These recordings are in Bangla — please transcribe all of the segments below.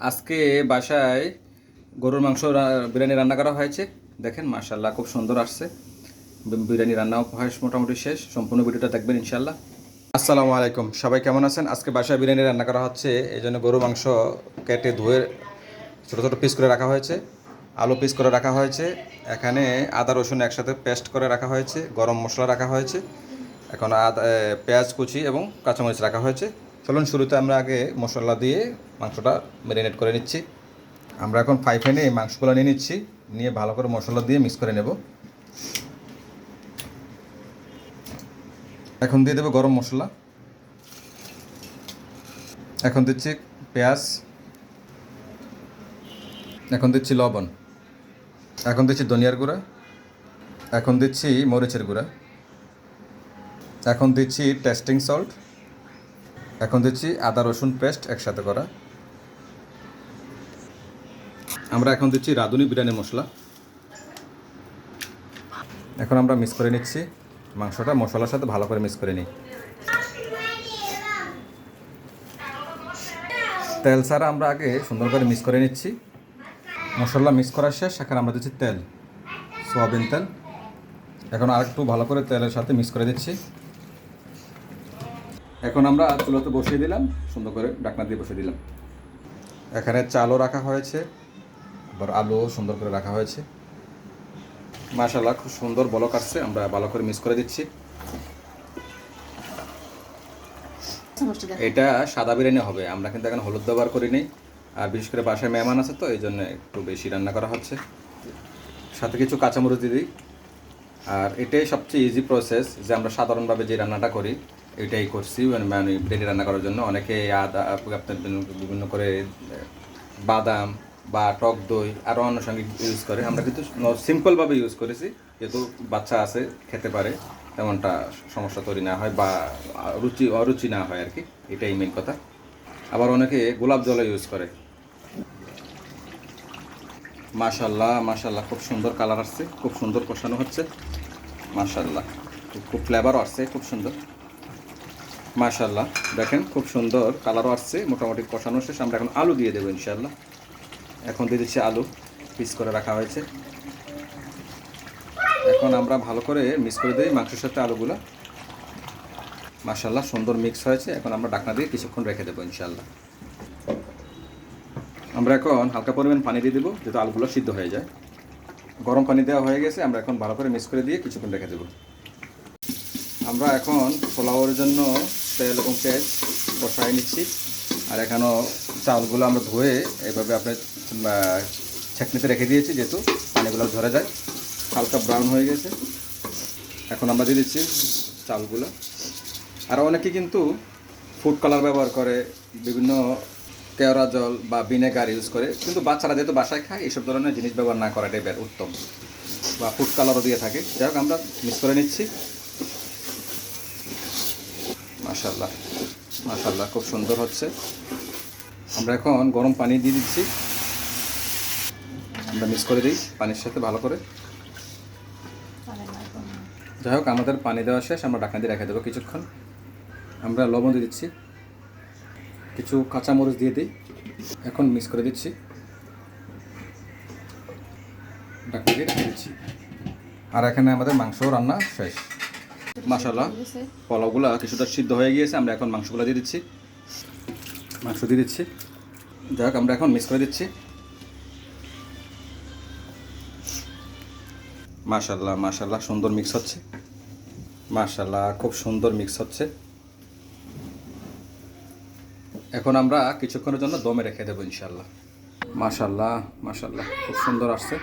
আজকে বাসায় গরুর মাংস বিরিয়ানি রান্না করা হয়েছে। দেখেন মাশাআল্লাহ খুব সুন্দর আসছে। বিরিয়ানি রান্নাও হয় মোটামুটি শেষ। সম্পূর্ণ ভিডিওটা দেখবেন ইনশাআল্লাহ। আসসালামু আলাইকুম, সবাই কেমন আছেন? আজকে বাসায় বিরিয়ানি রান্না করা হচ্ছে, এই জন্য গরু মাংস কেটে ধুয়ে ছোটো ছোটো পিস করে রাখা হয়েছে, আলু পিস করে রাখা হয়েছে, এখানে আদা রসুন একসাথে পেস্ট করে রাখা হয়েছে, গরম মশলা রাখা হয়েছে, এখন পেঁয়াজ কুচি এবং কাঁচামরিচ রাখা হয়েছে। চলুন শুরুতে আমরা আগে মশলা দিয়ে মাংসটা ম্যারিনেট করে নিচ্ছি। আমরা এখন ফ্রাই প্যানে এই মাংসগুলো নিয়ে নিচ্ছি, নিয়ে ভালো করে মশলা দিয়ে মিক্স করে নেব। এখন দিয়ে দেবো গরম মশলা, এখন দিচ্ছি পেঁয়াজ, এখন দিচ্ছি লবণ, এখন দিচ্ছি ধনিয়ার গুঁড়া, এখন দিচ্ছি মরিচের গুঁড়া, এখন দিচ্ছি টেস্টিং সল্ট, এখন দিচ্ছি আদা রসুন পেস্ট একসাথে করা, আমরা এখন দিচ্ছি রাঁধুনি বিরিয়ানি মশলা। এখন আমরা মিক্স করে নিচ্ছি মাংসটা, মশলার সাথে ভালো করে মিক্স করে নিই। তেল ছাড়া আমরা আগে সুন্দর করে মিক্স করে নিচ্ছি। মশলা মিক্স করার শেষ, এখন আমরা দিচ্ছি তেল, সয়াবিন তেল। এখন আর একটু ভালো করে তেলের সাথে মিক্স করে দিচ্ছি। এখন আমরা চুলাতে বসিয়ে দিলাম, সুন্দর করে ঢাকনা দিয়ে বসিয়ে দিলাম। এখানে চালও রাখা হয়েছে, আবার আলুও সুন্দর করে রাখা হয়েছে। মাশাআল্লাহ খুব সুন্দর বলক আসছে, আমরা ভালো করে মিক্স করে দিচ্ছি। এটা সাদা বিরিয়ানি হবে, আমরা কিন্তু এখন হলুদ ব্যবহার করিনি। আর বিশেষ করে বাসায় মেহমান আছে তো এই জন্য একটু বেশি রান্না করা হচ্ছে, সাথে কিছু কাঁচামরিচ দিয়ে দিই। আর এটাই সবচেয়ে ইজি প্রসেস, যে আমরা সাধারণভাবে যে রান্নাটা করি এটাই করছি। মানে বিরিয়ানি রান্না করার জন্য অনেকে আদা আপনার বিভিন্ন করে বাদাম বা টক দই আরও আনুষঙ্গিক ইউজ করে, আমরা কিন্তু সিম্পলভাবে ইউজ করেছি, যেহেতু বাচ্চা আছে খেতে পারে, তেমনটা সমস্যা তৈরি না হয় বা অরুচি না হয় আর কি, এটাই মেন কথা। আবার অনেকে গোলাপ জলও ইউজ করে। মাশাআল্লাহ মাশাআল্লাহ খুব সুন্দর কালার আসছে, খুব সুন্দর কষানো হচ্ছে। মাশাআল্লাহ খুব ফ্লেভারও আসছে, খুব সুন্দর। মাশাআল্লাহ দেখেন খুব সুন্দর কালারও আসছে, মোটামুটি কষানো শেষ। আমরা এখন আলু দিয়ে দেবো ইনশাআল্লাহ। এখন দিয়ে দিচ্ছি আলু, পিস করে রাখা হয়েছে। এখন আমরা ভালো করে মিক্স করে দিই মাংসের সাথে আলুগুলো। মাশাআল্লাহ সুন্দর মিক্স হয়েছে, এখন আমরা ঢাকনা দিয়ে কিছুক্ষণ রেখে দেবো ইনশাআল্লাহ। আমরা এখন হালকা পরিমাণ পানি দিয়ে দেবো, যাতে আলুগুলো সিদ্ধ হয়ে যায়। গরম পানি দেওয়া হয়ে গেছে, আমরা এখন ভালো করে মিক্স করে দিয়ে কিছুক্ষণ রেখে দেবো। আমরা এখন পোলাওয়ের জন্য তেল এবং পেঁয়াজ কষাই নিচ্ছি। আর এখানেও চাউলগুলো আমরা ধুয়ে এভাবে আপনার ছেঁকনিতে রেখে দিয়েছি, যেহেতু পানিগুলো ঝরে যায়। হালকা ব্রাউন হয়ে গেছে, এখন আমরা দিয়ে দিচ্ছি চালগুলো। আর অনেকে কিন্তু ফুড কালার ব্যবহার করে, বিভিন্ন কেওড়া জল বা ভিনেগার ইউজ করে, কিন্তু বাচ্চারা যেহেতু বাসায় খায় এইসব ধরনের জিনিস ব্যবহার না করাটাই উত্তম, বা ফুড কালারও দিয়ে থাকে। যাই হোক আমরা মিক্স করে নিচ্ছি। মাশাআল্লাহ মাশাআল্লাহ খুব সুন্দর হচ্ছে। আমরা এখন গরম পানি দিয়ে দিচ্ছি, আমরা মিক্স করে দিই পানির সাথে ভালো করে। যাই হোক আমাদের পানি দেওয়া শেষ, আমরা ঢাকনা দিয়ে রেখে দেবো কিছুক্ষণ। আমরা লবণ দিয়ে দিচ্ছি, কিছু কাঁচামরিচ দিয়ে দিই, এখন মিক্স করে দিচ্ছি, ঢাকনা দিয়ে রেখে দিচ্ছি। আর এখানে আমাদের মাংস রান্না শেষ। মাশাআল্লাহ পোলাওগুলো কিছুটা সিদ্ধ হয়ে গিয়েছে, আমরা এখন মাংসগুলো দিয়ে দিচ্ছি, মাংস দিয়ে দিচ্ছি। যাই হোক আমরা এখন মিক্স করে দিচ্ছি। মাশাআল্লাহ মাশাআল্লাহ সুন্দর মিক্স হচ্ছে, মাশাআল্লাহ খুব সুন্দর মিক্স হচ্ছে। এখন আমরা কিছুক্ষণের জন্য দমে রেখে দেবো ইনশাআল্লাহ। মাশাআল্লাহ মাশাআল্লাহ খুব সুন্দর আসছে।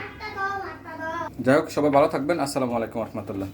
যাই হোক সবাই ভালো থাকবেন। আসসালামু আলাইকুম রহমতুল্লাহ।